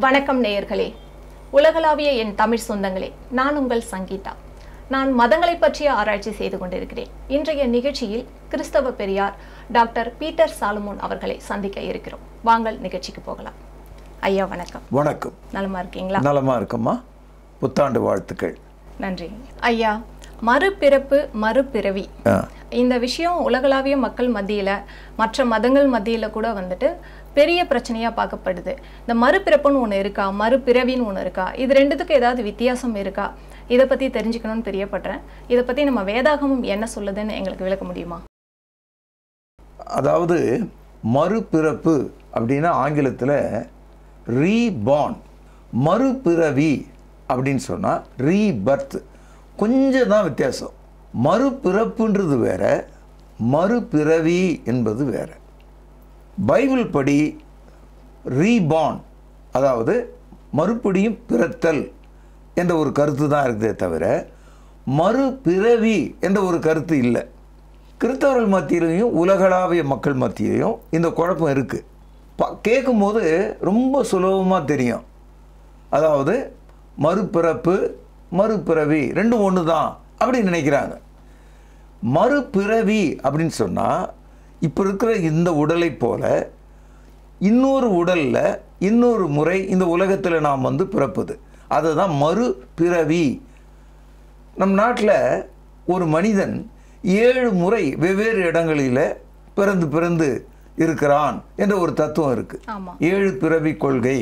வணக்கம் நேயர்களே, உலகளாவிய என் தமிழ் சொந்தங்களே, நான் உங்கள் சங்கீதா. நான் மதங்களை பற்றிய ஆராய்ச்சி செய்து கொண்டிருக்கிறேன். இன்றைய நிகழ்ச்சியில் கிறிஸ்தவ பெரியார் டாக்டர் பீட்டர் சாலமோன் அவர்களை சந்திக்க இருக்கிறோம். வாங்கள் நிகழ்ச்சிக்கு போகலாம். ஐயா வணக்கம். வணக்கம். நலமா இருக்கீங்களா? நலமா இருக்கம்மா. புத்தாண்டு வாழ்த்துக்கள். நன்றி ஐயா. மறுபிறப்பு, மறுபிறவி, இந்த விஷயம் உலகளாவிய மக்கள் மத்தியில, மற்ற மதங்கள் மத்தியில கூட பெரிய பிரச்சனையா பார்க்கப்படுது. இந்த மறுபிறப்புன்னு ஒன்று இருக்கா, மறுபிறவின்னு ஒன்று இருக்கா? இது ரெண்டுத்துக்கு ஏதாவது வித்தியாசம் இருக்கா? இதை பத்தி தெரிஞ்சுக்கணும்னு பிரியப்படுறேன். இதை பத்தி நம்ம வேதாகமம் என்ன சொல்லுதுன்னு எங்களுக்கு விளக்க முடியுமா? அதாவது மறுபிறப்பு அப்படின்னா ஆங்கிலத்தில் ரீபார்ன், மறுபிறவி அப்படின்னு சொன்னால் ரீபர்த். கொஞ்சம் தான் வித்தியாசம். மறுபிறப்புன்றது வேற, மறுபிறவி என்பது வேற. பைபிள் படி ரீபார்ன் அதாவது மறுபடியும் பிறத்தல் என்ற ஒரு கருத்து தான் இருக்குதே தவிர மறுபிறவி என்ற ஒரு கருத்து இல்லை. கிறிஸ்தவர்கள் மத்தியிலையும் உலகளாவிய மக்கள் மத்தியிலையும் இந்த குழப்பம் இருக்குது. கேட்கும்போது ரொம்ப சுலபமாக தெரியும். அதாவது மறுபிறப்பு, மறுபிறவி ரெண்டும் ஒன்று தான் அப்படின்னு நினைக்கிறாங்க. மறுபிறவி அப்படின்னு சொன்னால் இப்போ இருக்கிற இந்த உடலை போல இன்னொரு உடலில் இன்னொரு முறை இந்த உலகத்தில் நாம் பிறப்பது, அதுதான் மறுபிறவி. நம் நாட்டில் ஒரு மனிதன் 7 முறை வெவ்வேறு இடங்களில் பிறந்து பிறந்து இருக்கிறான் என்ற ஒரு தத்துவம் இருக்கு. 7 பிறவி கொள்கை,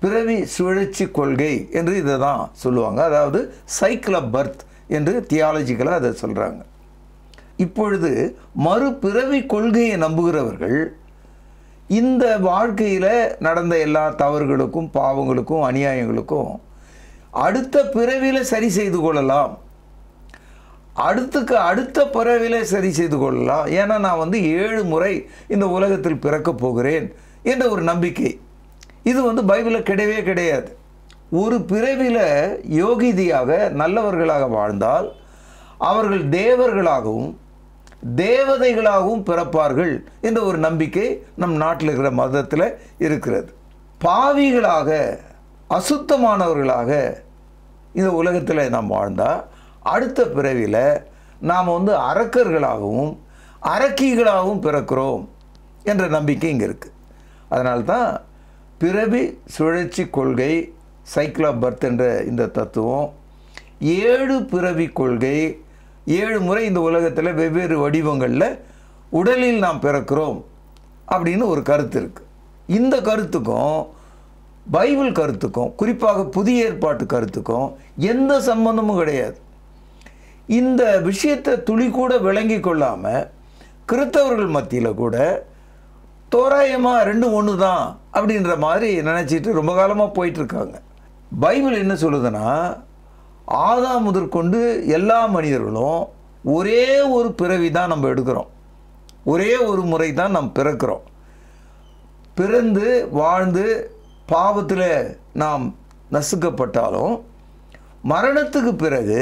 பிறவி சுழற்சி கொள்கை என்று இதை தான் சொல்லுவாங்க. அதாவது சைக்கிள் ஆஃப் பர்த் என்று தியாலஜிக்கலாக அதை சொல்கிறாங்க. இப்பொழுது மறுபிறவி கொள்கையை நம்புகிறவர்கள் இந்த வாழ்க்கையில் நடந்த எல்லா தவறுகளுக்கும், பாவங்களுக்கும், அநியாயங்களுக்கும் அடுத்த பிறவியில் சரி செய்து கொள்ளலாம், அடுத்த பிறவியில் சரி செய்து கொள்ளலாம். ஏன்னா நான் 7 முறை இந்த உலகத்தில் பிறக்கப் போகிறேன் என்ற ஒரு நம்பிக்கை. இது பைபிளில் கிடையவே கிடையாது. ஒரு பிறவியில் யோகிதியாக நல்லவர்களாக வாழ்ந்தால் அவர்கள் தேவர்களாகவும் தேவதைகளாகவும் பிறப்பார்கள் என்ற ஒரு நம்பிக்கை நம் நாட்டில் இருக்கிற மதத்தில் இருக்கிறது. பாவிகளாக, அசுத்தமானவர்களாக இந்த உலகத்தில் நாம் வாழ்ந்தால் அடுத்த பிறவியில் நாம் அரக்கர்களாகவும் அரக்கிகளாகவும் பிறக்கிறோம் என்ற நம்பிக்கை இங்கே இருக்குது. அதனால்தான் பிறவி சுழற்சி கொள்கை, சைக்கிள் ஆஃப் பர்த் என்ற இந்த தத்துவம், 7 பிறவி கொள்கை, 7 முறை இந்த உலகத்தில் வெவ்வேறு வடிவங்களில் உடலில் நாம் பிறக்கிறோம் அப்படின்னு ஒரு கருத்து இருக்குது. இந்த கருத்துக்கும் பைபிள் கருத்துக்கும், குறிப்பாக புதிய ஏற்பாட்டு கருத்துக்கும் எந்த சம்பந்தமும் கிடையாது. இந்த விஷயத்தை துளி கூட விளங்கி கொள்ளாமல் கிறிஸ்தவர்கள் மத்தியில் கூட தோராயமாக ரெண்டும் ஒன்று தான் அப்படின்ற மாதிரி நினச்சிட்டு ரொம்ப காலமாக போயிட்டுருக்காங்க. பைபிள் என்ன சொல்லுதுன்னா, ஆதாம் முதற்கொண்டு எல்லா மனிதர்களும் ஒரே ஒரு பிறவி தான் நம்ம எடுக்கிறோம், ஒரே ஒரு முறை தான் நாம் பிறக்கிறோம். பிறந்து வாழ்ந்து பாவத்தில் நாம் நசுக்கப்பட்டாலும் மரணத்துக்கு பிறகு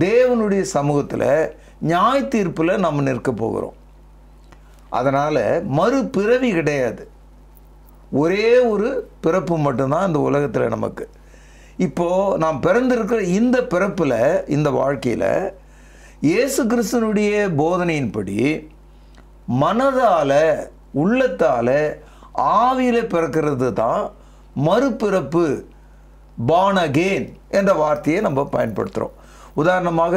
தேவனுடைய சமூகத்தில் நியாய தீர்ப்பில் நம்ம நிற்க போகிறோம். அதனால் மறுபிறவி கிடையாது, ஒரே ஒரு பிறப்பு மட்டும்தான் இந்த உலகத்தில் நமக்கு. இப்போது நாம் பிறந்திருக்கிற இந்த பிறப்பில், இந்த வாழ்க்கையில் இயேசு கிறிஸ்துனுடைய போதனையின்படி மனதால், உள்ளத்தால், ஆவியில் பிறக்கிறது தான் மறுபிறப்பு, born again என்ற வார்த்தையை நம்ம பயன்படுத்துகிறோம். உதாரணமாக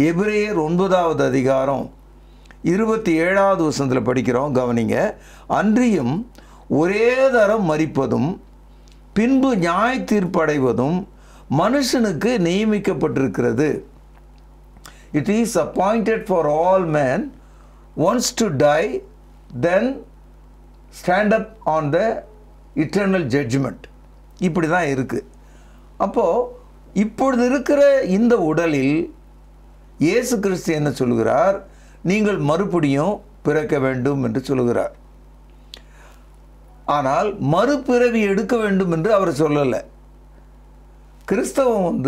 எபிரேயர் 9வது அதிகாரம் 27வது வசனத்தில் படிக்கிறோம், கவனிங்க. அன்றியும் ஒரே தரம் மரிப்பதும் பின்பு நியாய தீர்ப்படைவதும் மனுஷனுக்கு நியமிக்கப்பட்டிருக்கிறது. It is appointed for all men once to die, then stand up on the eternal judgment. இப்படி தான் இருக்குது. அப்போது இப்பொழுது இருக்கிற இந்த உடலில் இயேசு கிறிஸ்து என்ன சொல்கிறார்? நீங்கள் மறுபடியும் பிறக்க வேண்டும் என்று சொல்கிறார். ஆனால் மறுபிறவி எடுக்க வேண்டும் என்று அவர் சொல்லலை. கிறிஸ்தவம்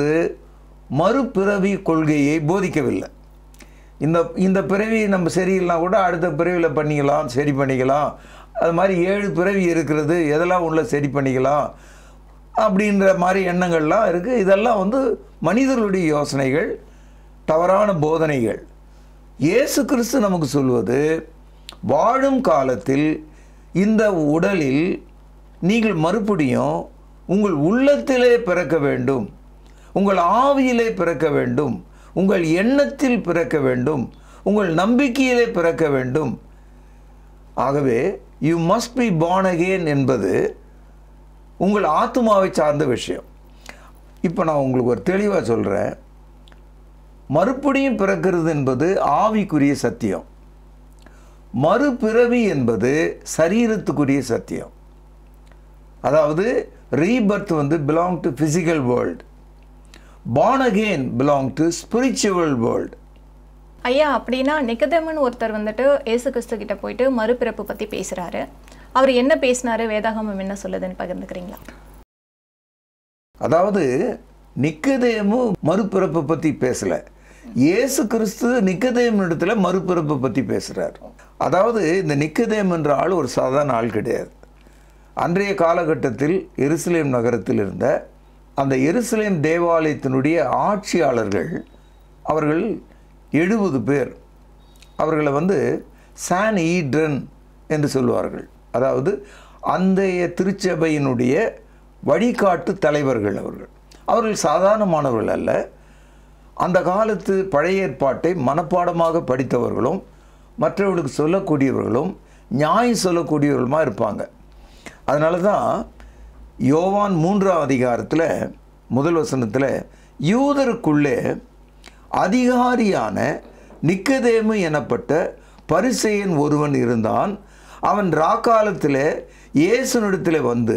மறுபிறவி கொள்கையை போதிக்கவில்லை. இந்த பிறவி நம்ம சரியில்லைனா கூட அடுத்த பிறவியில் பண்ணிக்கலாம், சரி பண்ணிக்கலாம் அது மாதிரி 7 பிறவி இருக்கிறது, எதெல்லாம் உள்ள சரி பண்ணிக்கலாம் அப்படின்ற மாதிரி எண்ணங்கள்லாம் இருக்குது. இதெல்லாம் வந்து மனிதர்களுடைய யோசனைகள், தவறான போதனைகள். இயேசு கிறிஸ்து நமக்கு சொல்வது, வாழும் காலத்தில் இந்த உடலில் நீங்கள் மறுபடியும் உங்கள் உள்ளத்திலே பிறக்க வேண்டும், உங்கள் ஆவியிலே பிறக்க வேண்டும், உங்கள் எண்ணத்தில் பிறக்க வேண்டும், உங்கள் நம்பிக்கையிலே பிறக்க வேண்டும். ஆகவே you must be born again என்பது உங்கள் ஆத்மாவை சார்ந்த விஷயம். இப்போ நான் உங்களுக்கு ஒரு தெளிவாக சொல்கிறேன். மறுபடியும் பிறக்கிறது என்பது ஆவிக்குரிய சத்தியம். மறுபிறவி என்பது சரீரத்துக்குரிய சத்தியம். அதாவது ரீபர்த் வந்து belong to physical world, born again belong to spiritual world. ஐயா, அப்படின்னா நிக்கதேமன் ஒருத்தர் வந்துட்டு இயேசு கிறிஸ்து கிட்ட போயிட்டு மறுபிறப்பு பற்றி பேசுகிறாரு. அவர் என்ன பேசினாரு, வேதாகமம் என்ன சொல்லுதுன்னு பகிர்ந்துக்கிறீங்களா? அதாவது நிக்கதேமு மறுபிறப்பை பற்றி பேசலை, இயேசு கிறிஸ்து நிக்கதேமு இடத்துல மறுபிறப்பை பற்றி பேசுகிறார். அதாவது இந்த நிக்கதேம் என்ற ஆள் ஒரு சாதாரண ஆள் கிடையாது. அன்றைய காலகட்டத்தில் எருசலேம் நகரத்தில் இருந்த அந்த எருசலேம் தேவாலயத்தினுடைய ஆட்சியாளர்கள், அவர்கள் 70 பேர். அவர்களை வந்து சான்ஹெட்ரின் என்று சொல்வார்கள். அதாவது அந்தைய திருச்சபையினுடைய வழிகாட்டு தலைவர்கள். அவர்கள் சாதாரணமானவர்கள் அல்ல. அந்த காலத்து பழைய ஏற்பாட்டை மனப்பாடமாக படித்தவர்களும் மற்றவர்களுக்கு சொல்லக்கூடியவர்களும் நியாயம் சொல்லக்கூடியவர்களுமா இருப்பாங்க. அதனால தான் யோவான் 3ஆம் அதிகாரத்தில் 1 வசனத்தில் யூதருக்குள்ளே அதிகாரியான நிக்கதேமு எனப்பட்ட பரிசேயன் ஒருவன் இருந்தான். அவன் ராக்காலத்தில் இயேசுனிடத்தில் வந்து,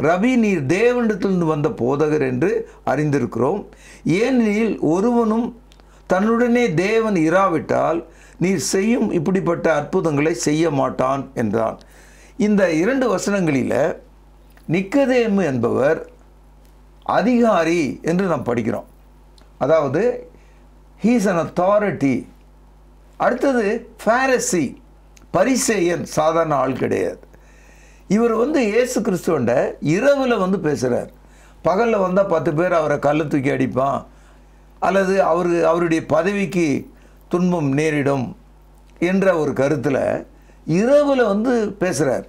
ரபி, நீர் தேவனிடத்திலிருந்து வந்த போதகர் என்று அறிந்திருக்கிறோம். ஏனெனில் ஒருவனும் தன்னுடனே தேவன் இராவிட்டால் நீர் செய்யும் இப்படிப்பட்ட அற்புதங்களை செய்ய மாட்டான் என்றான். இந்த 2 வசனங்களில் நிக்கதேமு என்பவர் அதிகாரி என்று நாம் படிக்கிறோம். அதாவது he is an authority. அடுத்தது பாரிசி, பரிசேயன், சாதாரண ஆள் கிடையாது. இவர் வந்து இயேசு கிறிஸ்துவண்ட இரவில் வந்து பேசுகிறார். பகலில் வந்தால் 10 பேர் அவரை கல்லை தூக்கி அடிப்பான், அல்லது அவருடைய பதவிக்கு துன்பம் நேரிடும் என்ற ஒரு கருத்தில் இரவில் வந்து பேசுகிறார்.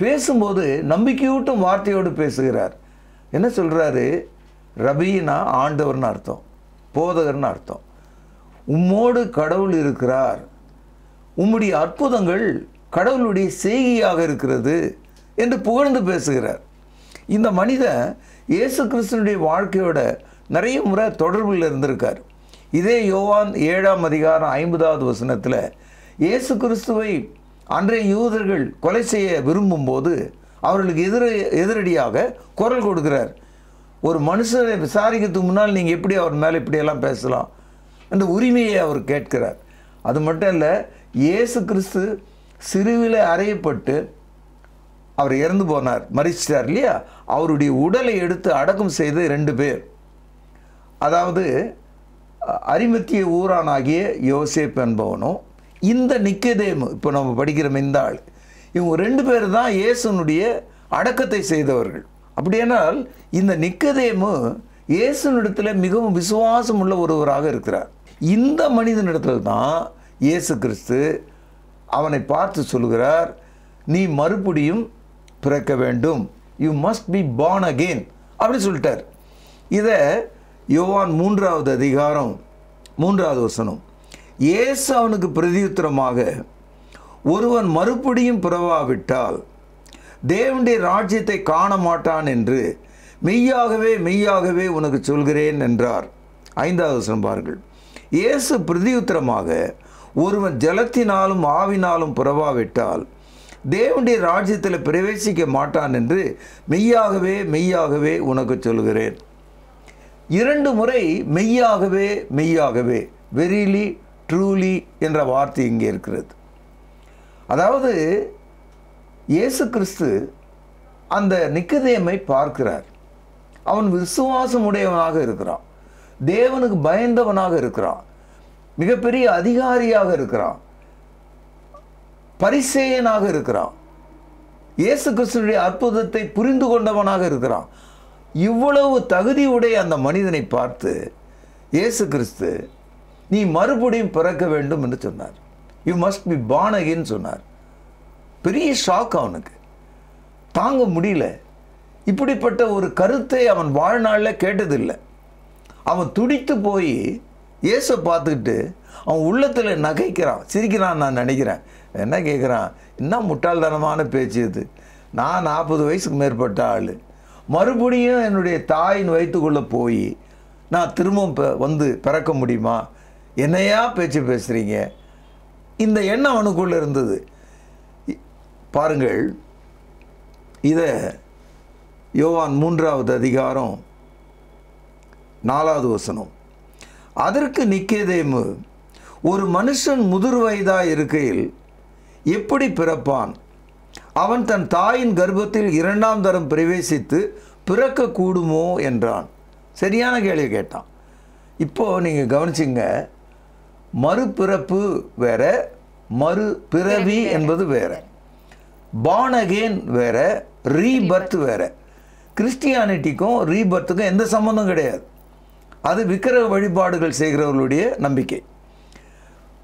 பேசும்போது நம்பிக்கையூட்டும் வார்த்தையோடு பேசுகிறார். என்ன சொல்கிறாரு? ரபினா ஆண்டவர்னு அர்த்தம், போதகர்னு அர்த்தம். உம்மோடு கடவுள் இருக்கிறார், உம்முடைய அற்புதங்கள் கடவுளுடைய செய்கையாக இருக்கிறது என்று புகழ்ந்து பேசுகிறார். இந்த மனிதன் இயேசு கிறிஸ்துனுடைய வாழ்க்கையோட நிறைய முறை தொடர்பில் இருந்திருக்கார். இதே யோவான் 7ஆம் அதிகாரம் 50வது வசனத்தில் இயேசு கிறிஸ்துவை அன்றைய யூதர்கள் கொலை செய்ய விரும்பும்போது அவர்களுக்கு எதிரடியாக குரல் கொடுக்கிறார். ஒரு மனுஷரை விசாரிக்கிறதுக்கு முன்னால் நீங்கள் எப்படி அவர் மேலே இப்படியெல்லாம் பேசலாம் என்ற உரிமையை அவர் கேட்கிறார். அது மட்டும் இல்லை, இயேசு கிறிஸ்து சிலுவையில் அறையப்பட்டு அவர் இறந்து போனார், மரிச்சிட்டார் இல்லையா? அவருடைய உடலை எடுத்து அடக்கம் செய்த 2 பேர், அதாவது அரிமத்திய ஊரானாகிய யோசேப் என்பவனும் இந்த நிக்கதேமு, இப்போ நம்ம படிக்கிற இந்த ஆள், இவங்க 2 பேர் தான் இயேசுனுடைய அடக்கத்தை செய்தவர்கள். அப்படியானால் இந்த நிக்கதேமு இயேசுனிடத்தில் மிகவும் விசுவாசம் உள்ள ஒருவராக இருக்கிறார். இந்த மனிதனிடத்தில் தான் இயேசு கிறிஸ்து அவனை பார்த்து சொல்கிறார், நீ மறுபடியும் பிறக்க வேண்டும், you must be born again அப்படின்னு சொல்லிட்டார். இதை யோவான் 3ஆவது அதிகாரம் 3வது வசனம், இயேசு அவனுக்கு பிரதியுத்தரமாக, ஒருவன் மறுபடியும் பிறவாவிட்டால் தேவனுடைய ராஜ்யத்தை காண மாட்டான் என்று மெய்யாகவே மெய்யாகவே உனக்கு சொல்கிறேன் என்றார். 5வது வசனம் பாருங்கள். இயேசு பிரதியுத்தரமாக, ஒருவன் ஜலத்தினாலும் ஆவினாலும் பிறவாவிட்டால் தேவனுடைய ராஜ்யத்தில் பிரவேசிக்க மாட்டான் என்று மெய்யாகவே மெய்யாகவே உனக்கு சொல்கிறேன். 2 முறை மெய்யாகவே மெய்யாகவே, வெரிலி ட்ரூலி என்ற வார்த்தை இங்கே இருக்கிறது. அதாவது இயேசு கிறிஸ்து அந்த நிக்கதேமை பார்க்கிறார். அவன் விசுவாசம் உடையவனாக இருக்கிறான், தேவனுக்கு பயந்தவனாக இருக்கிறான், மிகப்பெரிய அதிகாரியாக இருக்கிறான், பரிசேயனாக இருக்கிறான். இயேசு கிறிஸ்துவினுடைய அற்புதத்தை புரிந்து கொண்டவனாக இருக்கிறான். இவ்வளவு தகுதியுடைய அந்த மனிதனை பார்த்து இயேசு கிறிஸ்து நீ மறுபடியும் பிறக்க வேண்டும் என்று சொன்னார். You must be born again சொன்னார். பெரிய ஷாக், அவனுக்கு தாங்க முடியல. இப்படிப்பட்ட ஒரு கருத்தை அவன் வாழ்நாளில் கேட்டதில்லை. அவன் துடித்து போய் இயேசை பார்த்துக்கிட்டு அவன் உள்ளத்தில் நகைக்கிறான், சிரிக்கிறான். நான் நினைக்கிறேன், என்ன கேட்குறான், என்ன முட்டாள்தனமான பேச்சு இது, நான் 40 வயசுக்கு மேற்பட்ட ஆள், மறுபடியும் என்னுடைய தாயின் வயிற்றுக்குள்ளே போய் நான் திரும்பவும் வந்து பிறக்க முடியுமா, என்னையா பேச்சு பேசுகிறீங்க, இந்த எண்ணம் அவனுக்குள்ளே இருந்தது. பாருங்கள், இதை யோவான் 3வது அதிகாரம் 4வது வசனம். அதற்கு நிக்கோதேமு, ஒரு மனுஷன் முதிர் வயதாய் இருக்கையில் எப்படி பிறப்பான், அவன் தன் தாயின் கர்ப்பத்தில் 2ஆம் தரம் பிரவேசித்து பிறக்க கூடுமோ என்றான். சரியான கேள்வி கேட்டான். இப்போது நீங்கள் கவனிச்சிங்க, மறுபிறப்பு வேற, மறுபிறவி என்பது வேற, born again வேற, ரீபர்த் வேற. கிறிஸ்டியானிட்டிக்கும் ரீபர்த்துக்கும் எந்த சம்பந்தம் கிடையாது. அது விக்கிரக வழிபாடுகள் செய்கிறவர்களுடைய நம்பிக்கை.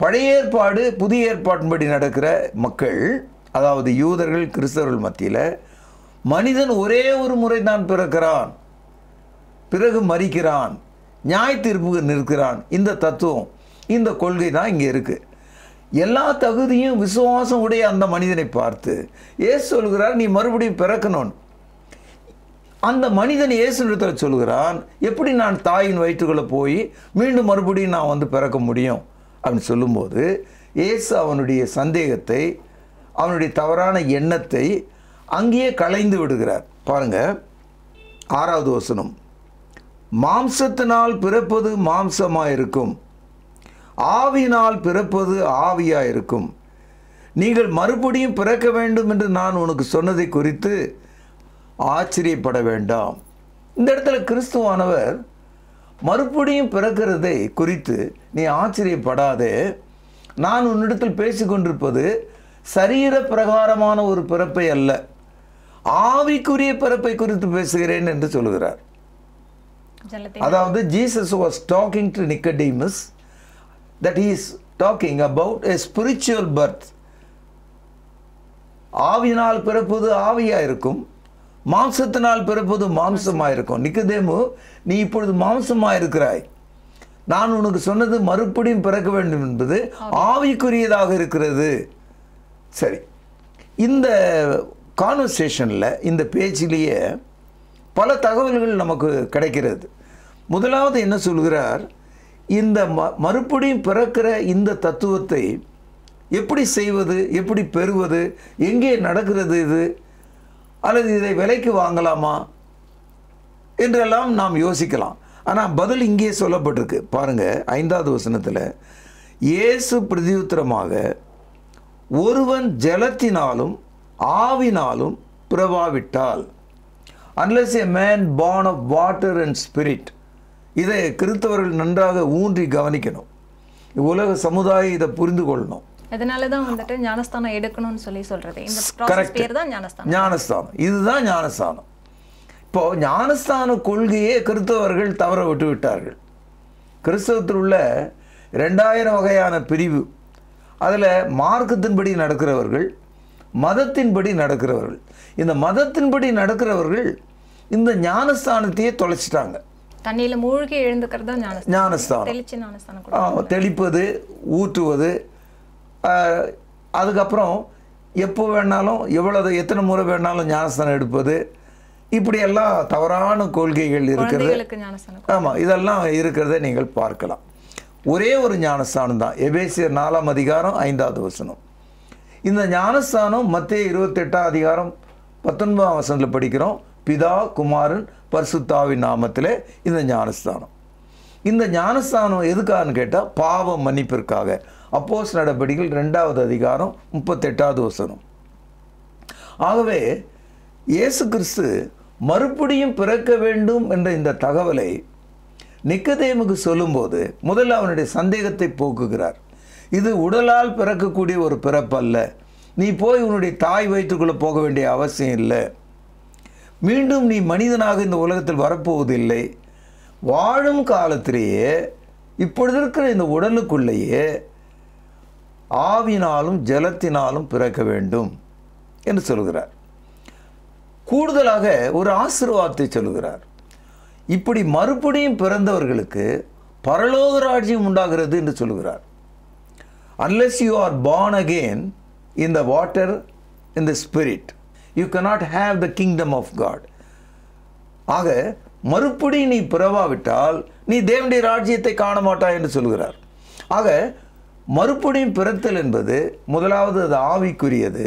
பழைய ஏற்பாடு புதிய ஏற்பாட்டின்படி நடக்கிற மக்கள், அதாவது யூதர்கள் கிறிஸ்தவர்கள் மத்தியில் மனிதன் ஒரே ஒரு முறை தான் பிறக்கிறான், பிறகு மரிக்கிறான், நியாய தீர்ப்புக்கு நிற்கிறான். இந்த தத்துவம், இந்த கொள்கை தான் இங்கே இருக்குது. எல்லா தகுதியும் விசுவாசம் உடைய அந்த மனிதனை பார்த்து இயேசு சொல்கிறார், நீ மறுபடியும் பிறக்கணும். அந்த மனிதன் இயேசுவிடத்தில் சொல்கிறான், எப்படி நான் தாயின் வயிற்றுக்குள்ளே போய் மீண்டும் மறுபடியும் நான் வந்து பிறக்க முடியும் அப்படின்னு சொல்லும்போது இயேசு அவனுடைய சந்தேகத்தை, அவனுடைய தவறான எண்ணத்தை அங்கேயே களைந்து விடுகிறார். பாருங்க, 6வது வசனம். மாம்சத்தினால் பிறப்பது மாம்சமாயிருக்கும், ஆவியினால் பிறப்பது ஆவியாயிருக்கும். நீங்கள் மறுபடியும் பிறக்க வேண்டும் என்று நான் உனக்கு சொன்னதை குறித்து ஆச்சரியப்பட வேண்டாம். இந்த இடத்துல கிறிஸ்துவானவர் மறுபடியும் பிறக்கிறதை குறித்து நீ ஆச்சரியப்படாதே, நான் உன்னிடத்தில் பேசிக்கொண்டிருப்பது சரீர பிரகாரமான ஒரு பிறப்பை அல்ல, ஆவிக்குரிய பிறப்பை குறித்து பேசுகிறேன் என்று சொல்கிறார். அதாவது Jesus was talking to Nicodemus that he is talking about a spiritual birth. ஆவியினால் பிறப்பது ஆவியாயிருக்கும், மாம்சத்தினால் பிறப்பது மாம்சமாயிருக்கும். நிக்கோதேமு, நீ இப்பொழுது மாம்சமாயிருக்கிறாய், நான் உனக்கு சொன்னது மறுபடியும் பிறக்க வேண்டும் என்பது ஆவிக்குரியதாக இருக்கிறது. சரி, இந்த கான்வர்சேஷனில், இந்த பேச்சிலேயே பல தகவல்கள் நமக்கு கிடைக்கிறது. முதலாவது என்ன சொல்கிறார், இந்த மறுபடியும் பிறக்கிற இந்த தத்துவத்தை எப்படி செய்வது, எப்படி பெறுவது, எங்கே நடக்கிறது இது, அல்லது இதை விலைக்கு வாங்கலாமா என்றெல்லாம் நாம் யோசிக்கலாம். ஆனால் பதில் இங்கே சொல்லப்பட்டிருக்கு. பாருங்கள், 5வது வசனத்தில், இயேசு பிரதியுத்தரமாக, ஒருவன் ஜலத்தினாலும் ஆவினாலும் பிறவாவிட்டால், unless a man born of water and spirit. இதை கிறிஸ்தவர்கள் நன்றாக ஊன்றி கவனிக்கணும். உலக சமுதாயம் இதை புரிந்து கொள்ளணும். அதனால தான் வந்துட்டு ஞானஸ்தானம் எடுக்கணும்னு சொல்றது. இந்த process பேர் தான் ஞானஸ்தானம். ஞானஸ்தானம், இதுதான் ஞானஸ்தானம். இப்போ ஞானஸ்தான கொள்கையே கிறிஸ்தவர்கள் தவற விட்டு விட்டார்கள். கிறிஸ்தவத்தில் உள்ள 2000 வகையான பிரிவு, அதில் மார்க்கத்தின்படி நடக்கிறவர்கள், மதத்தின்படி நடக்கிறவர்கள். இந்த மதத்தின்படி நடக்கிறவர்கள் இந்த ஞானஸ்தானத்தையே தொலைச்சிட்டாங்க. தண்ணியில மூழ்கி எழுந்துக்கிறது தான் ஞானஸ்தானம். தெளிச்சு ஞானஸ்தானம் தெளிப்பது, ஊற்றுவது, அதுக்கப்புறம் எப்போ வேணாலும் எத்தனை முறை வேணாலும் ஞானஸ்தானம் எடுப்பது, இப்படியெல்லாம் தவறான கொள்கைகள் இருக்கிறது. ஆமாம், இதெல்லாம் இருக்கிறத நீங்கள் பார்க்கலாம். ஒரே ஒரு ஞானஸ்தானம் தான், எபேசியர் 4ஆம் அதிகாரம் 5வது வசனம். இந்த ஞானஸ்தானம் மத்தேயு 28ஆம் அதிகாரம் 19ஆம் வசனத்தில் படிக்கிறோம். பிதா, குமாரன், பரிசுத்தாவின் நாமத்தில் இந்த ஞானஸ்தானம். இந்த ஞானஸ்தானம் எதுக்காகன்னு கேட்டால் பாவ மன்னிப்பிற்காக. அப்போஸ்தலர் நடபடிகள் 2ஆவது அதிகாரம் 38வது வசனம். ஆகவே இயேசு கிறிஸ்து மறுபடியும் பிறக்க வேண்டும் என்ற இந்த தகவலை நிக்கோதேமுக்கு சொல்லும்போது முதல்ல அவனுடைய சந்தேகத்தை போக்குகிறார். இது உடலால் பிறக்கக்கூடிய ஒரு பிறப்பல்ல, நீ போய் உன்னுடைய தாய் வயிற்றுக்குள்ளே போக வேண்டிய அவசியம் இல்லை. மீண்டும் நீ மனிதனாக இந்த உலகத்தில் வரப்போவதில்லை. வாழும் காலத்திலேயே இப்பொழுது இருக்கிற இந்த உடலுக்குள்ளேயே ஆவினாலும் ஜலத்தினாலும் பிறக்க வேண்டும் என்று சொல்கிறார். கூடுதலாக ஒரு ஆசீர்வாதத்தை சொல்கிறார். இப்படி மறுபடியும் பிறந்தவர்களுக்கு பரலோக ராஜ்யம் உண்டாகிறது என்று சொல்கிறார். Unless you are born again in the water, in the spirit, you cannot have the kingdom of God. ஆக மறுபடியும் நீ பிறவாவிட்டால் நீ தேவனுடைய ராஜ்யத்தை காண மாட்டாய் என்று சொல்கிறார். ஆக மறுபடியும் பிறத்தல் என்பது முதலாவது அது ஆவிக்குரியது,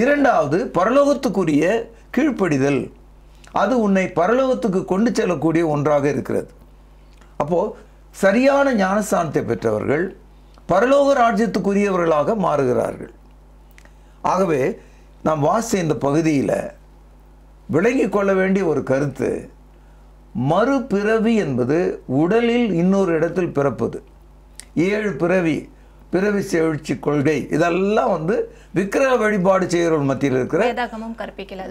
இரண்டாவது பரலோகத்துக்குரிய கீழ்ப்படிதல். அது உன்னை பரலோகத்துக்கு கொண்டு செல்லக்கூடிய ஒன்றாக இருக்கிறது. அப்போது சரியான ஞானஸ்தானத்தை பெற்றவர்கள் பரலோக ராஜ்யத்துக்குரியவர்களாக மாறுகிறார்கள். ஆகவே நாம் வாசித்த இந்த பகுதியில் விளங்கி கொள்ள வேண்டிய ஒரு கருத்து, மறுபிறவி என்பது உடலில் இன்னொரு இடத்தில் பிறப்பது. 7 பிறவி செழிச்சி கொள்கை இதெல்லாம் விக்கிரக வழிபாடு செய்கிறவர்கள் மத்தியில் இருக்கிற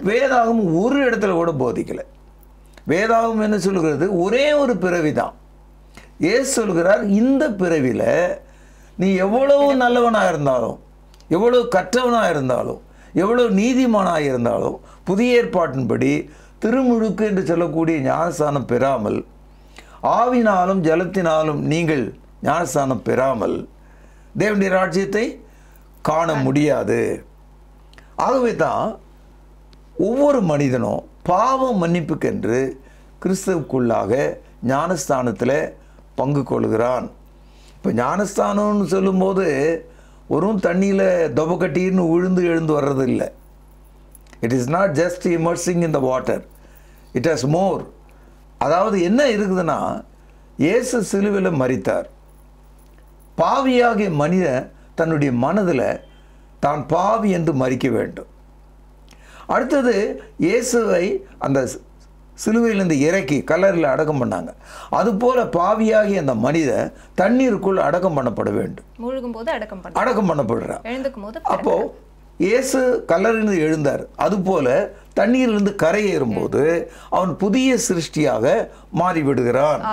வேதாகமும் ஒரு இடத்துல கூட போதிக்கலை. வேதாகம் என்ன சொல்கிறது? ஒரே ஒரு பிறவி தான். ஏசு சொல்கிறார், இந்த பிறவியில் நீ எவ்வளவு நல்லவனாக இருந்தாலும், எவ்வளவு கற்றவனாக இருந்தாலும், எவ்வளவு நீதிமானாக இருந்தாலும், புதிய ஏற்பாட்டின்படி திருமுழுக்கு என்று சொல்லக்கூடிய ஞானஸ்தானம் பெறாமல், ஆவினாலும் ஜலத்தினாலும் நீங்கள் ஞானஸ்தானம் பெறாமல் தேவனுடைய ராஜ்யத்தை காண முடியாது. ஆகவே தான் ஒவ்வொரு மனிதனும் பாவ மன்னிப்புக்கென்று கிறிஸ்துவுக்குள்ளாக ஞானஸ்தானத்தில் பங்கு கொள்கிறான். இப்போ ஞானஸ்தானம்னு சொல்லும்போது ஒரு தண்ணியில் தொபக்கட்டின்னு விழுந்து எழுந்து வர்றது இல்லை. It is not just immersing in the water, it has more. அதாவது என்ன இருக்குதுன்னா, இயேசு சிலுவையில் மரித்தார். பாவியாகிய மனிதன் தன்னுடைய மனதில் தான் பாவி என்று மறிக்க வேண்டும். அடுத்தது இயேசுவை அந்த சிலுவையிலிருந்து இறக்கி கல்லறையில் அடக்கம் பண்ணாங்க. அதுபோல பாவியாகி அந்த மனிதன் தண்ணீருக்குள் அடக்கம் பண்ணப்பட வேண்டும். அடக்கம் பண்ணப்படுறார். அப்போ இயேசு கல்லறையிலிருந்து எழுந்தார். அதுபோல தண்ணீரிலிருந்து கரையேறும்போது அவன் புதிய சிருஷ்டியாக மாறிவிடுகிறான்.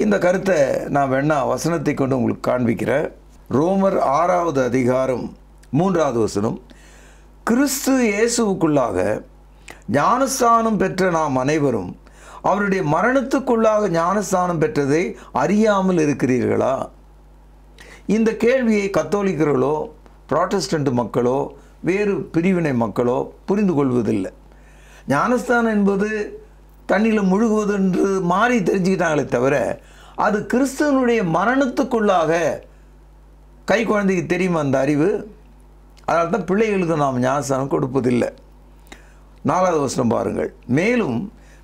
இந்த கருத்தை நான் வேணா வசனத்தை கொண்டு உங்களுக்கு காண்பிக்கிறேன். ரோமர் 6வது அதிகாரம் 3வது வசனம், கிறிஸ்து இயேசுவுக்குள்ளாக ஞானஸ்தானம் பெற்ற நாம் அனைவரும் அவருடைய மரணத்துக்குள்ளாக ஞானஸ்தானம் பெற்றதை அறியாமல் இருக்கிறீர்களா? இந்த கேள்வியை கத்தோலிக்கர்களோ புராட்டஸ்டன்ட் மக்களோ வேறு பிரிவினை மக்களோ புரிந்து கொள்வதில்லை. ஞானஸ்தானம் என்பது தண்ணியில் முழுகுவது என்று மாறி தெரிஞ்சுக்கிட்டாங்களே தவிர, அது கிறிஸ்துவனுடைய மரணத்துக்குள்ளாக கை குழந்தைக்கு தெரியுமா அந்த அறிவு? அதனால தான் பிள்ளைகளுக்கு நாம் ஞானஸ்தானம் கொடுப்பதில்லை. 4வது வசனம் பாருங்கள். மேலும்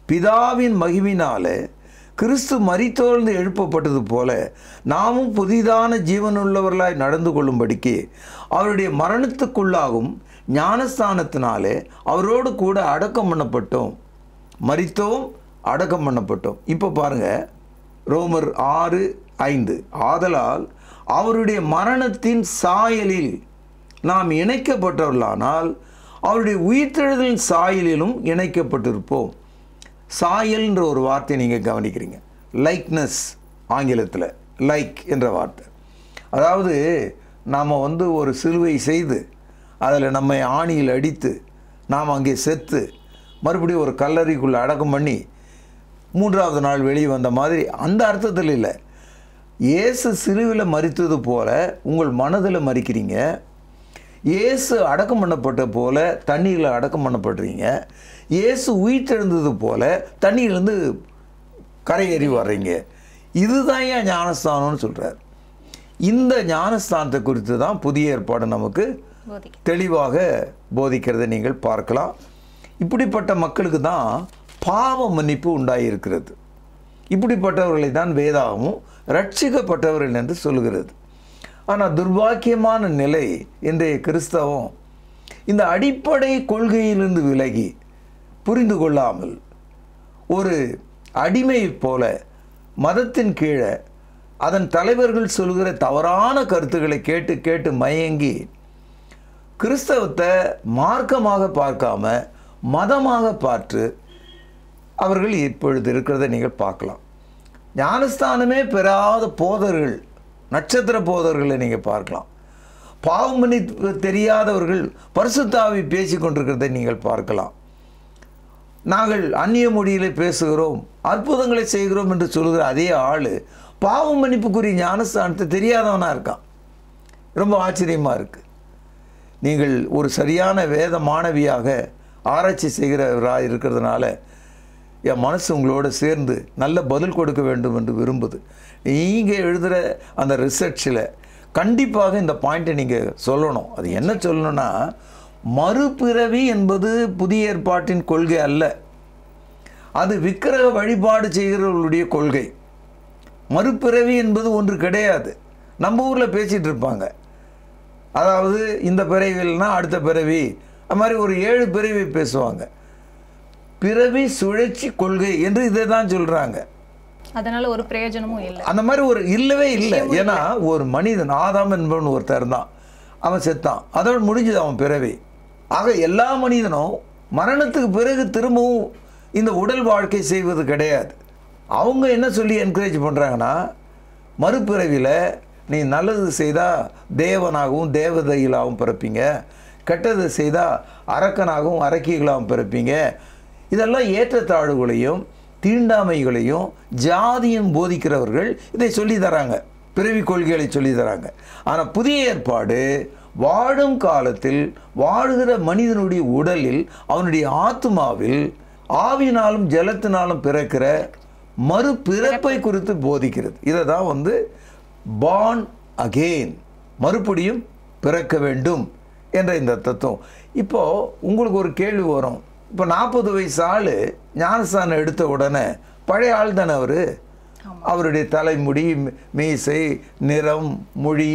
பிதாவின் மகிமையினாலே கிறிஸ்து மரித்தோர்ந்து எழுப்பப்பட்டது போல நாமும் புதிதான ஜீவனுள்ளவர்களாய் நடந்து கொள்ளும்படிக்கு அவருடைய மரணத்துக்குள்ளாகும் ஞானஸ்தானத்தினாலே அவரோடு கூட அடக்கம் பண்ணப்பட்டோம். மரித்தோம், அடக்கம் பண்ணப்பட்டோம். இப்போ பாருங்கள், ரோமர் 6:5, ஆதலால் அவருடைய மரணத்தின் சாயலில் நாம் இணைக்கப்பட்டவர்களானால் அவருடைய உயிர்த்தெழுதலின் சாயலிலும் இணைக்கப்பட்டிருப்போம். சாயல்ன்ற ஒரு வார்த்தையை நீங்கள் கவனிக்கிறீங்க. லைக்னஸ் ஆங்கிலத்தில் லைக் என்ற வார்த்தை. அதாவது நாம் ஒரு சிலுவை செய்து அதில் நம்மை ஆணியில் அடித்து நாம் அங்கே செத்து மறுபடியும் ஒரு கல்லறைக்குள்ளே அடக்கம் பண்ணி 3வது நாள் வெளியே வந்த மாதிரி அந்த அர்த்தத்தில் இல்லை. இயேசு சிலுவையில் மரித்தது போல உங்கள் மனதில் மறிக்கிறீங்க. இயேசு அடக்கம் பண்ணப்பட்ட போல தண்ணீரில் அடக்கம் பண்ணப்படுறீங்க. இயேசு உயிர்த்தெழுந்தது போல தண்ணியிலேருந்து கரையேறி வர்றீங்க. இதுதான் ஏன் ஞானஸ்தானம்னு சொல்கிறார். இந்த ஞானஸ்தானத்தை குறித்து தான் புதிய ஏற்பாடு நமக்கு தெளிவாக போதிக்கிறதை நீங்கள் பார்க்கலாம். இப்படிப்பட்ட மக்களுக்கு தான் பாவ மன்னிப்பு உண்டாயிருக்கிறது. இப்படிப்பட்டவர்களை தான் வேதாகமும் ரட்சிக்கப்பட்டவர்கள் என்று சொல்கிறது. ஆனால் துர்பாக்கியமான நிலை இன்றைய கிறிஸ்தவம் இந்த அடிப்படை கொள்கையிலிருந்து விலகி புரிந்து கொள்ளாமல் ஒரு அடிமை போல மதத்தின் கீழே அதன் தலைவர்கள் சொல்கிற தவறான கருத்துக்களை கேட்டு கேட்டு மயங்கி கிறிஸ்தவத்தை மார்க்கமாக பார்க்காம மதமாக பார்த்து அவர்கள் இப்பொழுது இருக்கிறத நீங்கள் பார்க்கலாம். ஞானஸ்தானமே பெறாத போதர்கள், நட்சத்திர போதர்களை நீங்கள் பார்க்கலாம். பாவம் பண்ணி தெரியாதவர்கள் பரிசுத்த ஆவி பேசி கொண்டிருக்கிறதை நீங்கள் பார்க்கலாம். நாங்கள் அந்நிய மொழியிலே பேசுகிறோம், அற்புதங்களை செய்கிறோம் என்று சொல்கிற அதே ஆள் பாவம் மன்னிப்புக்குரிய ஞானஸ்தானத்தை தெரியாதவனாக இருக்கான். ரொம்ப ஆச்சரியமாக இருக்குது. நீங்கள் ஒரு சரியான வேத மாணவியாக ஆராய்ச்சி செய்கிறவராக இருக்கிறதுனால என் மனசு உங்களோட சேர்ந்து நல்ல பதில் கொடுக்க வேண்டும் என்று விரும்புது. நீங்கள் எழுதுகிற அந்த ரிசர்ச்சில் கண்டிப்பாக இந்த பாயிண்ட்டை நீங்கள் சொல்லணும். அது என்ன சொல்லணும்னா, மறுபிறவி என்பது புதிய ஏற்பாட்டின் கொள்கை அல்ல, அது விக்கிரக வழிபாடு செய்கிறவர்களுடைய கொள்கை. மறுபிறவி என்பது ஒன்று கிடையாது. நம்ம ஊரில் பேசிகிட்டு இருப்பாங்க, அதாவது இந்த பிறவில்னா அடுத்த பிறவி, அது மாதிரி ஒரு 7 பிறவி பேசுவாங்க. பிறவி சுழற்சி கொள்கை என்று இதை தான் சொல்கிறாங்க. அதனால ஒரு பிரயோஜனமும் இல்லை. அந்த மாதிரி ஒரு இல்லவே இல்லை. ஏன்னா ஒரு மனிதன், ஆதாம் என்பவன் ஒருத்தர் தான், அவன் செத்தான், அதோடு முடிஞ்சது அவன் பிறவி. ஆக எல்லா மனிதனும் மரணத்துக்கு பிறகு திரும்பவும் இந்த உடல் வாழ்க்கை செய்வது கிடையாது. அவங்க என்ன சொல்லி என்கரேஜ் பண்ணுறாங்கன்னா, மறுபிறவியில் நீ நல்லது செய்தால் தேவனாகவும் தேவதைகளாகவும் பிறப்பீங்க, கெட்டது செய்தால் அரக்கனாகவும் அரக்கிகளாகவும் பிறப்பீங்க. இதெல்லாம் ஏற்றத்தாழ்வுகளையும் தீண்டாமைகளையும் ஜாதியும் போதிக்கிறவர்கள் இதை சொல்லி தராங்க, பிறவி கொள்கைகளை சொல்லி தராங்க. ஆனால் புதிய ஏற்பாடு வாழும் காலத்தில் வாழுகிற மனிதனுடைய உடலில், அவனுடைய ஆத்மாவில் ஆவினாலும் ஜலத்தினாலும் பிறக்கிற மறுபிறப்பை குறித்து போதிக்கிறது. இதை தான் born again, மறுபடியும் பிறக்க வேண்டும் என்ற இந்த தத்துவம். இப்போது உங்களுக்கு ஒரு கேள்வி வரும், இப்போ 40 வயசு ஆள் ஞானஸ்தானம் எடுத்த உடனே பழைய ஆள் தானே அவர்? அவருடைய தலைமுடி, மீசை, நிறம், மொழி,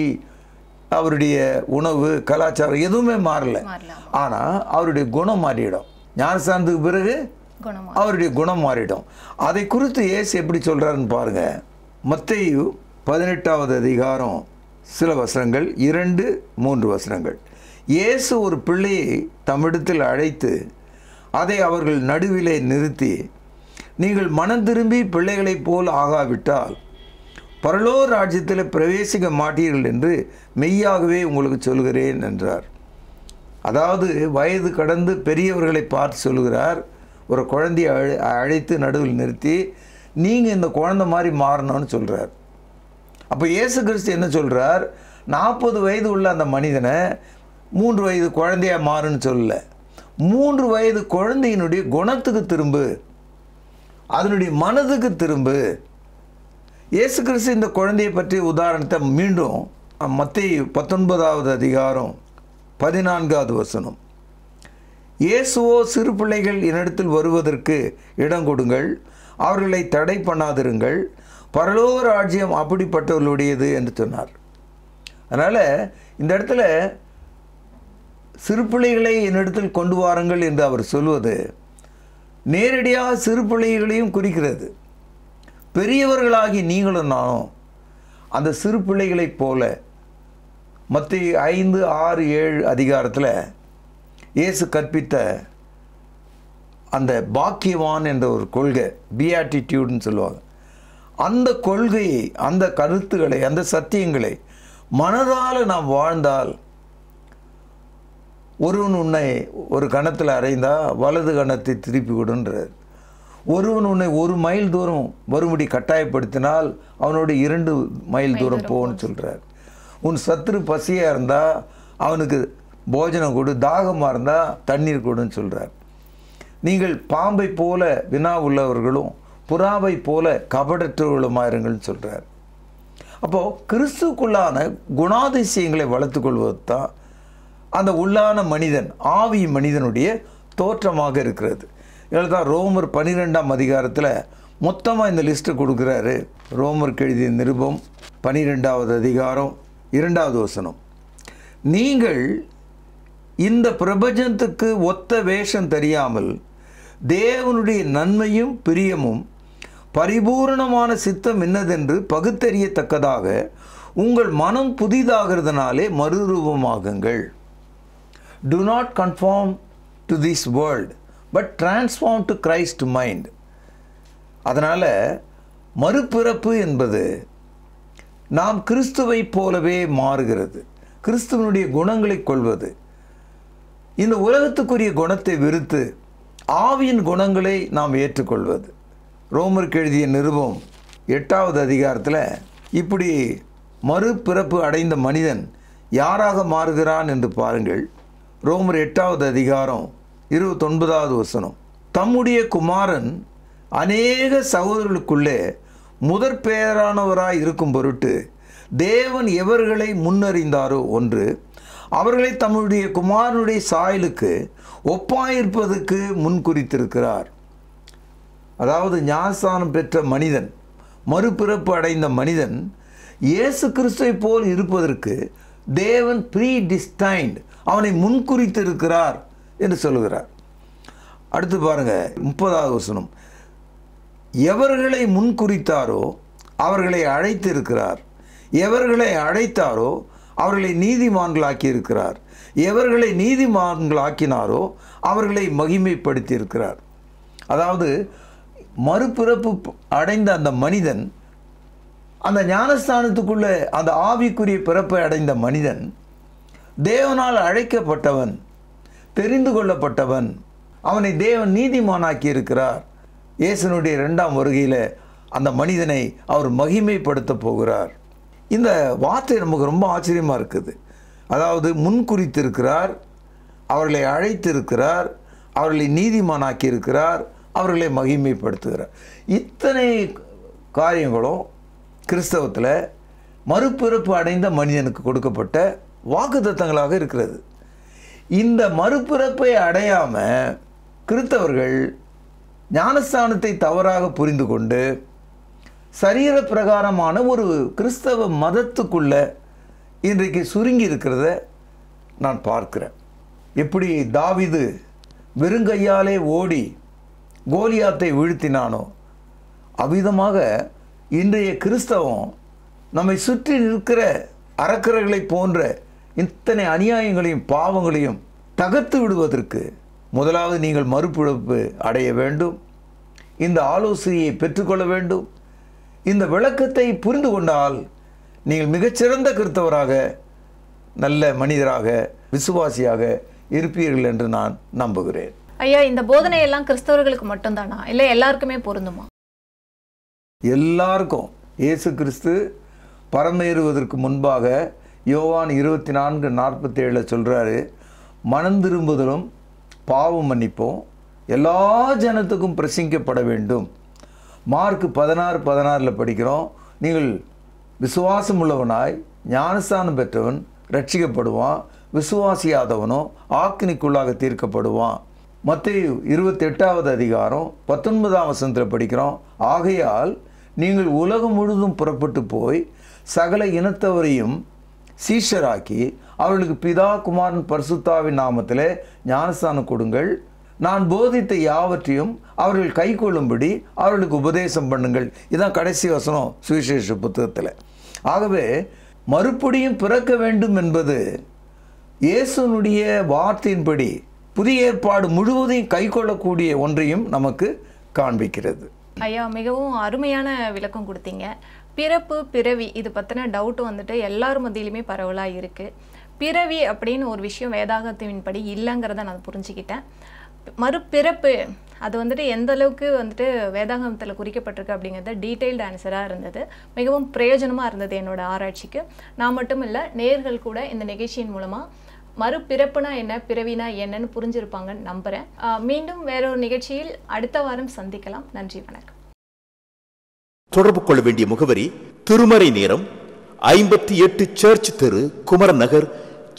அவருடைய உணவு, கலாச்சாரம் எதுவுமே மாறல. ஆனால் அவருடைய குணம் மாறிடும். ஞானஸ்தானத்துக்கு பிறகு அவருடைய குணம் மாறிடும். அதை குறித்து இயேசு எப்படி சொல்கிறாருன்னு பாருங்கள். மத்தேயு 18வது அதிகாரம் சில வசனங்கள், 2-3 வசனங்கள். இயேசு ஒரு பிள்ளையை தம்மிடத்தில் அழைத்து அதை அவர்கள் நடுவிலே நிறுத்தி, நீங்கள் மனம் திரும்பி பிள்ளைகளைப் போல் ஆகாவிட்டால் பரலோக ராஜ்யத்தில் பிரவேசிக்க மாட்டீர்கள் என்று மெய்யாகவே உங்களுக்கு சொல்கிறேன் என்றார். அதாவது வயது கடந்து பெரியவர்களை பார்த்து சொல்கிறார். ஒரு குழந்தையை அழைத்து நடுவில் நிறுத்தி, நீங்கள் இந்த குழந்தை மாதிரி மாறணும்னு சொல்கிறார். அப்போ இயேசு கிறிஸ்து என்ன சொல்கிறார்? 40 வயது உள்ள அந்த மனிதனை 3 வயது குழந்தையாக மாறுன்னு சொல்லலை. 3 வயது குழந்தையினுடைய குணத்துக்கு திரும்பு, அதனுடைய மனதுக்கு திரும்பு. இயேசு கிறிஸ்து இந்த குழந்தையை பற்றிய உதாரணத்தை மீண்டும் மத்தேயு 19வது அதிகாரம் 14வது வசனம். இயேசுவோ, சிறு பிள்ளைகள் என்னிடத்தில் வருவதற்கு இடம் கொடுங்கள், அவர்களை தடை பண்ணாதிருங்கள், பரலோக ராஜ்யம் அப்படிப்பட்டவர்களுடையது என்று சொன்னார். அதனால் இந்த இடத்துல சிறு பிள்ளைகளை என்னிடத்தில் கொண்டு வாருங்கள் என்று அவர் சொல்வது நேரடியாக சிறு பிள்ளைகளையும் குறிக்கிறது. பெரியவர்களாகி நீங்களும் நானும் அந்த சிறு பிள்ளைகளைப் போல மத்தேயு 5, 6, 7 அதிகாரத்தில் இயேசு கற்பித்த அந்த பாக்கியவான் என்ற ஒரு கொள்கை, பியாட்டிடியூட்னு சொல்லுவாங்க, அந்த கொள்கையை, அந்த கருத்துக்களை, அந்த சத்தியங்களை மனதால் நாம் வாழ்ந்தால், ஒருவன் உன்னை ஒரு கணத்தில் அறைந்தால் வலது கணத்தை திருப்பி விடுன்றார். ஒருவன் உன்னை 1 மைல் தூரம் வரும்படி கட்டாயப்படுத்தினால் அவனோட 2 மைல் தூரம் போன்னு சொல்கிறார். உன் சத்துரு பசியாக இருந்தால் அவனுக்கு போஜனம் கொடு, தாகமாக இருந்தால் தண்ணீர் கொடுன்னு சொல்கிறார். நீங்கள் பாம்பை போல வினா உள்ளவர்களும் புறாவை போல கபடற்றவர்களுமாக இருங்கள்னு சொல்கிறார். அப்போது கிறிஸ்துக்குள்ளான குணாதிசயங்களை வளர்த்து கொள்வது தான் அந்த உள்ளான மனிதன், ஆவி மனிதனுடைய தோற்றமாக இருக்கிறது. இதில் தான் ரோமர் 12ஆம் அதிகாரத்தில் மொத்தமாக இந்த லிஸ்ட்டு கொடுக்குறாரு. ரோமருக்கு எழுதிய நிருபம் 12வது அதிகாரம் 2வது வசனம். நீங்கள் இந்த பிரபஞ்சத்துக்கு ஒத்த வேஷம் தெரியாமல் தேவனுடைய நன்மையும் பிரியமும் பரிபூரணமான சித்தம் என்னதென்று பகுத்தறியத்தக்கதாக உங்கள் மனம் புதிதாகிறதுனாலே மறுரூபமாகுங்கள். do not conform to this world but transform to Christ mind. அதனால் மறுபிறப்பு என்பது நாம் கிறிஸ்துவை போலவே மாறுகிறது, கிறிஸ்துவனுடைய குணங்களை கொள்வது. இந்த உலகத்துக்குரிய குணத்தை வெறுத்து ஆவியின் குணங்களை நாம் ஏற்றுக்கொள்வது. ரோமருக்கு எழுதிய நிருபம் 8வது அதிகாரத்தில் இப்படி மறுபிறப்பு அடைந்த மனிதன் யாராக மாறுகிறான் என்று பாருங்கள். ரோமர் 8வது அதிகாரம் 29வது வசனம். தம்முடைய குமாரன் அநேக சகோதரர்களுக்குள்ளே முதற் பெயரானவராய் இருக்கும் பொருட்டு தேவன் எவர்களை முன்னறிந்தாரோ ஒன்று, அவர்களை தம்முடைய குமாரனுடைய சாயலுக்கு ஒப்பாயிருப்பதற்கு முன்குறித்திருக்கிறார். அதாவது ஞானஸ்நானம் பெற்ற மனிதன், மறுபிறப்பு அடைந்த மனிதன் இயேசு கிறிஸ்துவை போல் இருப்பதற்கு தேவன் ப்ரீடிஸ்டைன்ட், அவனை முன்குறித்திருக்கிறார் என்று சொல்லுகிறார். அடுத்து பாருங்க 30வது வசனம். எவர்களை முன்குறித்தாரோ அவர்களை அழைத்திருக்கிறார், எவர்களை அழைத்தாரோ அவர்களை நீதிமான்களாக்கி இருக்கிறார், எவர்களை நீதிமான்களாக்கினாரோ அவர்களை மகிமைப்படுத்தி இருக்கிறார். அதாவது மறுபிறப்பு அடைந்த அந்த மனிதன், அந்த ஞானஸ்தானத்துக்குள்ளே அந்த ஆவிக்குரிய பிறப்பை அடைந்த மனிதன் தேவனால் அழைக்கப்பட்டவன், தெரிந்து கொள்ளப்பட்டவன், அவனை தேவன் நீதிமானாக்கி இருக்கிறார். இயேசுனுடைய 2ஆம் வருகையில் அந்த மனிதனை அவர் மகிமைப்படுத்த போகிறார். இந்த வார்த்தை நமக்கு ரொம்ப ஆச்சரியமாக இருக்குது. அதாவது முன்குறித்திருக்கிறார், அவர்களை அழைத்திருக்கிறார், அவர்களை நீதிமானாக்கி இருக்கிறார், அவர்களை மகிமைப்படுத்துகிறார். இத்தனை காரியங்களும் கிறிஸ்தவத்தில் மறுபிறப்பு அடைந்த மனிதனுக்கு கொடுக்கப்பட்ட வாக்குத்தத்தங்களாக இருக்கிறது. இந்த மறுபிறப்பை அடையாமல் கிறிஸ்தவர்கள் ஞானஸ்தானத்தை தவறாக புரிந்து கொண்டு சரீர பிரகாரமான ஒரு கிறிஸ்தவ மதத்துக்குள்ள இன்றைக்கு சுருங்கி இருக்கிறத நான் பார்க்கிறேன். எப்படி தாவீது வெறுங்கையாலே ஓடி கோலியாத்தை வீழ்த்தினானோ அவ்விதமாக இன்றைய கிறிஸ்தவம் நம்மை சுற்றி நிற்கிற அரக்கர்களை போன்ற இத்தனை அநியாயங்களையும் பாவங்களையும் தகர்த்து விடுவதற்கு முதலாவது நீங்கள் மறுபிறப்பு அடைய வேண்டும், இந்த ஆலோசனையை பெற்றுக்கொள்ள வேண்டும். இந்த விளக்கத்தை புரிந்து கொண்டால் நீங்கள் மிகச்சிறந்த கிறிஸ்தவராக, நல்ல மனிதராக, விசுவாசியாக இருப்பீர்கள் என்று நான் நம்புகிறேன். ஐயா, இந்த போதனை எல்லாம் கிறிஸ்தவர்களுக்கு மட்டும்தானா, இல்லை எல்லாருக்குமே பொருந்துமா? எல்லாருக்கும். இயேசு கிறிஸ்து பரமேறுவதற்கு முன்பாக யோவான் 24:47 சொல்கிறாரு, மனம் திரும்புதலும் பாவம் மன்னிப்போம் எல்லா ஜனத்துக்கும் பிரசங்கிக்கப்பட வேண்டும். மார்க் 16:16 படிக்கிறோம், நீங்கள் விசுவாசம் உள்ளவனாய் ஞானஸ்தானம் பெற்றவன் ரட்சிக்கப்படுவான், விசுவாசியாதவனோ ஆக்கினிக்குள்ளாக தீர்க்கப்படுவான். மத்தேயு 28வது அதிகாரம் 19ஆம் வசனத்தில் படிக்கிறோம், ஆகையால் நீங்கள் உலகம் முழுதும் புறப்பட்டு போய் சகல இனத்தவரையும் சீஷராக்கி அவர்களுக்கு பிதா குமாரன் பரிசுத்தாவின் நாமத்தில் ஞானஸ்தானம் கொடுங்கள், நான் போதித்த யாவற்றையும் அவர்கள் கை கொள்ளும்படி அவர்களுக்கு உபதேசம் பண்ணுங்கள். இதுதான் கடைசி வசனம் சுவிசேஷ புத்தகத்தில். ஆகவே மறுபடியும் பிறக்க வேண்டும் என்பது இயேசுனுடைய வார்த்தையின்படி புதிய ஏற்பாடு முழுவதையும் கை கொள்ளக்கூடிய ஒன்றையும் நமக்கு காண்பிக்கிறது. ஐயா, மிகவும் அருமையான விளக்கம் கொடுத்தீங்க. பிறப்பு பிறவி இது பற்றின டவுட் வந்துட்டு எல்லார் மத்தியிலுமே பரவலாக இருக்குது. பிறவி அப்படின்னு ஒரு விஷயம் வேதாகத்தின்படி இல்லைங்கிறத நான் புரிஞ்சுக்கிட்டேன். மறுபிறப்பு அது வந்துட்டு எந்த அளவுக்கு வந்துட்டு வேதாகமத்தில் குறிக்கப்பட்டிருக்கு அப்படிங்கிறது டீட்டெயில்டு ஆன்சராக இருந்தது. மிகவும் பிரயோஜனமாக இருந்தது என்னோட ஆராய்ச்சிக்கு. நான் மட்டும் இல்லை, நேயர்கள் கூட இந்த நிகழ்ச்சியின் மூலமாக மறுபிறப்புனா என்ன, பிறவினா என்னன்னு புரிஞ்சிருப்பாங்கன்னு நம்புகிறேன். மீண்டும் வேறொரு நிகழ்ச்சியில் அடுத்த வாரம் சந்திக்கலாம். நன்றி, வணக்கம். தொடர்பு கொள்ள வேண்டிய முகவரி: திருமறை நேரம், 58 சர்ச் தெரு, குமரன் நகர்,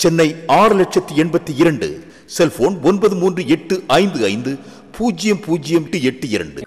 சென்னை 6,82,000. செல்போன் 9385500882.